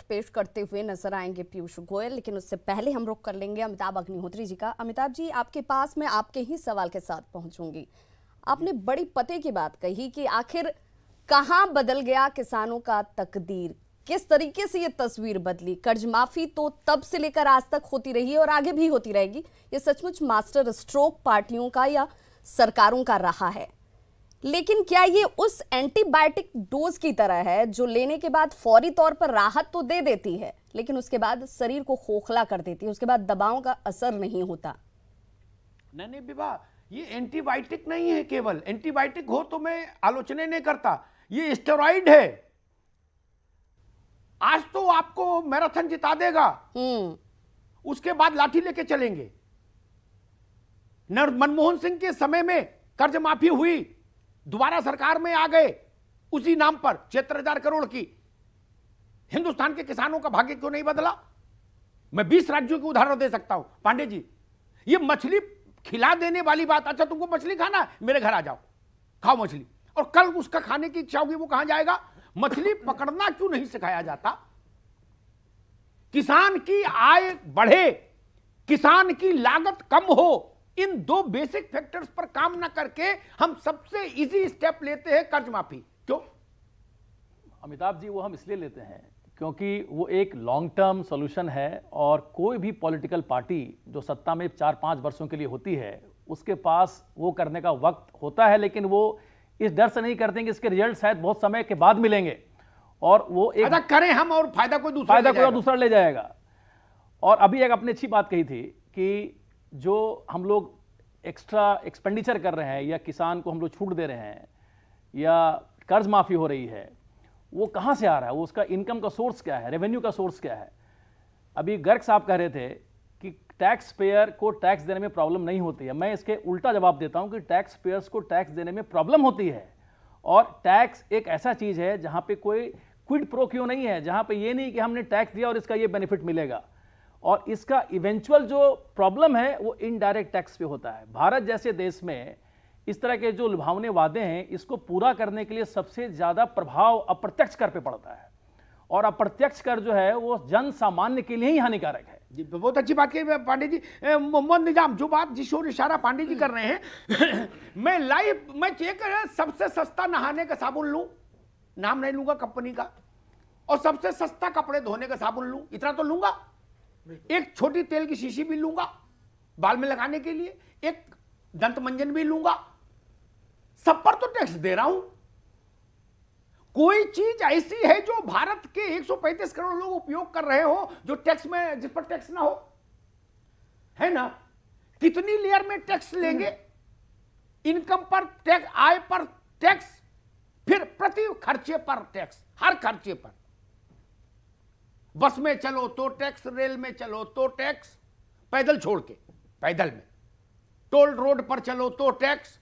पेश करते हुए नजर आएंगे पीयूष गोयल, लेकिन उससे पहले हम रुख कर लेंगे अमिताभ अग्निहोत्री जी का। अमिताभ जी, आपके पास मैं आपके ही सवाल के साथ पहुंचूंगी। आपने बड़ी पते की बात कही कि आखिर कहां बदल गया किसानों का तकदीर, किस तरीके से ये तस्वीर बदली। कर्ज माफी तो तब से लेकर आज तक होती रही है और आगे भी होती रहेगी। ये सचमुच मास्टर स्ट्रोक पार्टियों का या सरकारों का रहा है, लेकिन क्या ये उस एंटीबायोटिक डोज की तरह है जो लेने के बाद फौरी तौर पर राहत तो दे देती है, लेकिन उसके बाद शरीर को खोखला कर देती है, उसके बाद दवाओं का असर नहीं होता? नहीं विवाह, ये एंटीबायोटिक नहीं है। केवल एंटीबायोटिक हो तो मैं आलोचना नहीं करता, ये स्टेरॉइड है। आज तो आपको मैराथन जिता देगा, उसके बाद लाठी लेके चलेंगे। मनमोहन सिंह के समय में कर्ज माफी हुई, दोबारा सरकार में आ गए, उसी नाम पर 76,000 करोड़ की। हिंदुस्तान के किसानों का भाग्य क्यों नहीं बदला? मैं 20 राज्यों के उदाहरण दे सकता हूं। पांडे जी, ये मछली खिला देने वाली बात, अच्छा तुमको मछली खाना है, मेरे घर आ जाओ, खाओ मछली, और कल उसका खाने की इच्छा होगी, वो कहां जाएगा? मछली पकड़ना क्यों नहीं सिखाया जाता? किसान की आय बढ़े, किसान की लागत कम हो, इन दो बेसिक फैक्टर्स पर काम ना करके हम सबसे इजी स्टेप लेते हैं कर्ज माफी। क्यों अमिताभ जी? वो हम इसलिए लेते हैं क्योंकि वो एक लॉन्ग टर्म सॉल्यूशन है, और कोई भी पॉलिटिकल पार्टी जो सत्ता में 4-5 वर्षों के लिए होती है, उसके पास वो करने का वक्त होता है, लेकिन वो इस डर से नहीं करते कि इसके रिजल्ट शायद बहुत समय के बाद मिलेंगे, और वो एक करें हम और फायदा कोई दूसरा ले जाएगा। और अभी एक आपने अच्छी बात कही थी कि जो हम लोग एक्स्ट्रा एक्सपेंडिचर कर रहे हैं, या किसान को हम लोग छूट दे रहे हैं, या कर्ज माफी हो रही है, वो कहां से आ रहा है? वो उसका इनकम का सोर्स क्या है, रेवेन्यू का सोर्स क्या है? अभी गर्ग साहब कह रहे थे कि टैक्स पेयर को टैक्स देने में प्रॉब्लम नहीं होती है। मैं इसके उल्टा जवाब देता हूं कि टैक्स पेयर्स को टैक्स देने में प्रॉब्लम होती है। और टैक्स एक ऐसा चीज है जहां पे कोई क्विड प्रो क्यों नहीं है, जहां पे ये नहीं कि हमने टैक्स दिया और इसका ये बेनिफिट मिलेगा, और इसका इवेंचुअल जो प्रॉब्लम है वो इनडायरेक्ट टैक्स पे होता है। भारत जैसे देश में इस तरह के जो लुभावने वादे हैं, इसको पूरा करने के लिए सबसे ज्यादा प्रभाव अप्रत्यक्ष कर पे पड़ता है, और अप्रत्यक्ष कर जो है वो जन सामान्य के लिए ही हानिकारक है। जी, बहुत अच्छी बात कही पांडे जी। मोहम्मद निजाम, जो बात जिस ओर इशारा पांडे जी कर रहे हैं मैं चेक सबसे सस्ता नहाने का साबुन लूं, नाम नहीं लूंगा कंपनी का, और सबसे सस्ता कपड़े धोने का साबुन लूं, इतना तो लूंगा। एक छोटी तेल की शीशी भी लूंगा बाल में लगाने के लिए, एक दंत मंजन भी लूंगा, सब पर तो टैक्स दे रहा हूं। कोई चीज ऐसी है जो भारत के 135 करोड़ लोग उपयोग कर रहे हो जो टैक्स में, जिस पर टैक्स ना हो? है ना? कितनी लेयर में टैक्स लेंगे? इनकम पर टैक्स, आय पर टैक्स, फिर प्रति खर्चे पर टैक्स, हर खर्चे पर। बस में चलो तो टैक्स, रेल में चलो तो टैक्स, पैदल छोड़ के, पैदल में, टोल रोड पर चलो तो टैक्स,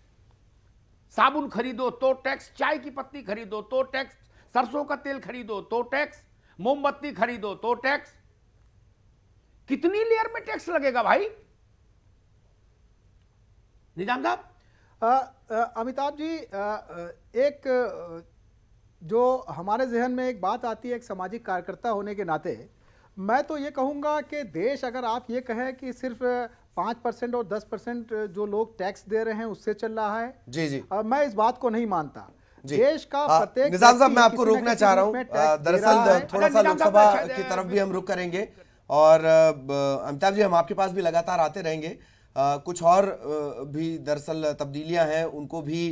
साबुन खरीदो तो टैक्स, चाय की पत्ती खरीदो तो टैक्स, सरसों का तेल खरीदो तो टैक्स, मोमबत्ती खरीदो तो टैक्स। कितनी लेयर में टैक्स लगेगा भाई? निजाम साहब। अमिताभ जी, एक जो हमारे जहन में एक बात आती है एक सामाजिक कार्यकर्ता होने के नाते, मैं तो ये कहूँगा कि देश, अगर आप ये कहें कि सिर्फ 5% और 10% जो लोग टैक्स दे रहे हैं उससे चल रहा है, जी मैं इस बात को नहीं मानता। देश का प्रत्येक, निजाम साहब मैं आपको रोकना चाह रहा हूँ, दरअसल थोड़ा सा लोकसभा की तरफ भी हम रुख करेंगे, और अमिताभ जी हम आपके पास भी लगातार आते रहेंगे। कुछ और भी दरअसल तब्दीलियां हैं, उनको भी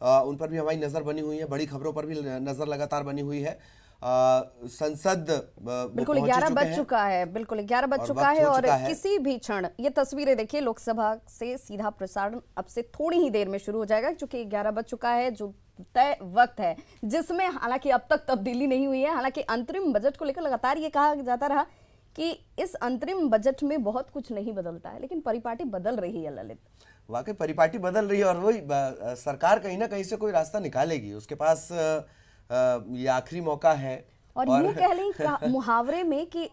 उन पर भी हमारी नजर बनी हुई है, बड़ी खबरों पर भी नजर लगातार बनी हुई है। संसद बिल्कुल 11 बज चुका है, बिल्कुल 11 बज चुका है, और किसी भी क्षण ये तस्वीरें देखिए, लोकसभा से सीधा प्रसारण अब से थोड़ी ही देर में शुरू हो जाएगा, क्योंकि 11 बज चुका है, जो तय वक्त है, जिसमें हालांकि अब तक तब्दीली नहीं हुई है। हालांकि अंतरिम बजट को लेकर लगातार ये कहा जाता रहा कि इस अंतरिम बजट में बहुत कुछ नहीं बदलता है, लेकिन परिपाटी बदल रही है ललित। वाकई परिपाटी बदल रही है, और वही सरकार कहीं ना कहीं से कोई रास्ता निकालेगी, उसके पास ये आखिरी मौका है। और यूं कह लें मुहावरे में कि